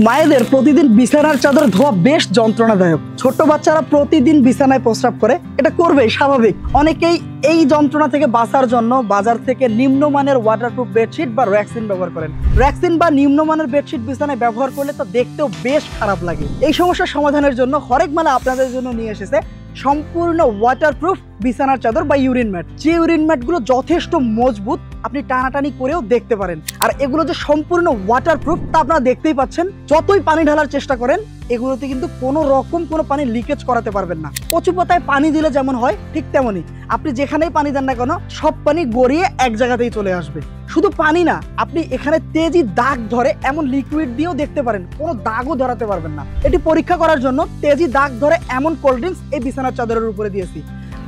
মায়েদের প্রতিদিন বিছানার চাদর ধোয়া বেশ যন্ত্রণাদায়ক। ছোট বাচ্চারা প্রতিদিন বিছানায় প্রস্রাব করে, এটা করবেই স্বাভাবিক। অনেকেই এই যন্ত্রণা থেকে বাঁচার জন্য বাজার থেকে নিম্নমানের ওয়াটারপ্রুফ বেডশিট বা রেক্সিন ব্যবহার করেন। রেক্সিন বা নিম্নমানের বেডশিট বিছানায় ব্যবহার করলে তা দেখতেও বেশ খারাপ লাগে। এই সমস্যার সমাধানের জন্য হরেক মালা আপনাদের জন্য নিয়ে এসেছে সম্পূর্ণ ওয়াটারপ্রুফ বিছানার চাদর বা ইউরিন ম্যাট। যে ইউরিন ম্যাটগুলো যথেষ্ট মজবুত, আপনি টানাটানি করেও দেখতে পারেন। আর এগুলো যে সম্পূর্ণ ওয়াটারপ্রুফ তা আপনারা দেখতেই পাচ্ছেন। যতই পানি ঢালার চেষ্টা করেন, এগুলোতে কিন্তু কোনো রকম কোনো পানি লিকেজ করাতে পারবেন না। কচু পাতায় পানি দিলে যেমন হয়, ঠিক তেমনই আপনি যেখানেই পানি দেন না কেন, সব পানি গড়িয়ে এক জায়গাতেই চলে আসবে। শুধু পানি না, আপনি এখানে তেজি দাগ ধরে এমন লিকুইড দিয়েও দেখতে পারেন, কোনো দাগও ধরাতে পারবেন না। এটি পরীক্ষা করার জন্য তেজি দাগ ধরে এমন কোল্ড ড্রিঙ্কস এই বিছানার চাদরের উপরে দিয়েছি।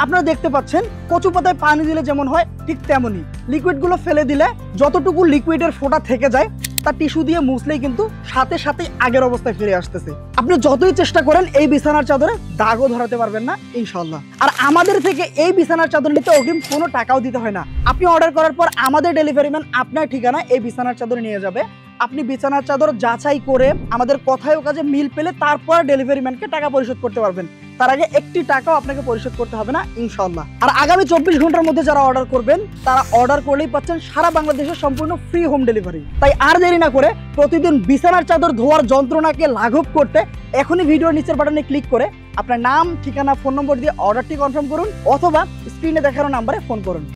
আপনারা দেখতে পাচ্ছেন কচু পাতায় পানি দিলে যেমন হয়, ঠিক তেমনই লিকুইডগুলো ফেলে দিলে যতটুকু লিকুইডের ফোঁটা থেকে যায়, তা টিস্যু দিয়ে মুছলেই কিন্তু সাথে সাথে আগের অবস্থায় ফিরে আসতেছে। আপনি যতই চেষ্টা করেন এই বিছানার চাদরে দাগও ধরাতে পারবেন না ইনশাল্লাহ। আর আমাদের থেকে এই বিছানার চাদর নিতে অগ্রিম কোনো টাকাও দিতে হয় না। আপনি অর্ডার করার পর আমাদের ডেলিভারি ম্যান আপনার ঠিকানা এই বিছানার চাদর নিয়ে যাবে। আপনি বিছানার চাদর যাচাই করে আমাদের কথায় ও কাজে মিল পেলে তারপর ডেলিভারি ম্যানকে টাকা পরিশোধ করতে পারবেন। তার আগে একটি টাকাও আপনাকে পরিশোধ করতে হবে না ইনশাল্লাহ। আর আগামী 24 ঘন্টার মধ্যে যারা অর্ডার করবেন, তারা অর্ডার করলেই পাচ্ছেন সারা বাংলাদেশের সম্পূর্ণ ফ্রি হোম ডেলিভারি। তাই আর দেরি না করে প্রতিদিন বিছানার চাদর ধোয়ার যন্ত্রণাকে লাঘব করতে এখনই ভিডিওর নিচের বাটনে ক্লিক করে আপনার নাম, ঠিকানা, ফোন নম্বর দিয়ে অর্ডারটি কনফার্ম করুন, অথবা স্ক্রিনে দেখানো নাম্বারে ফোন করুন।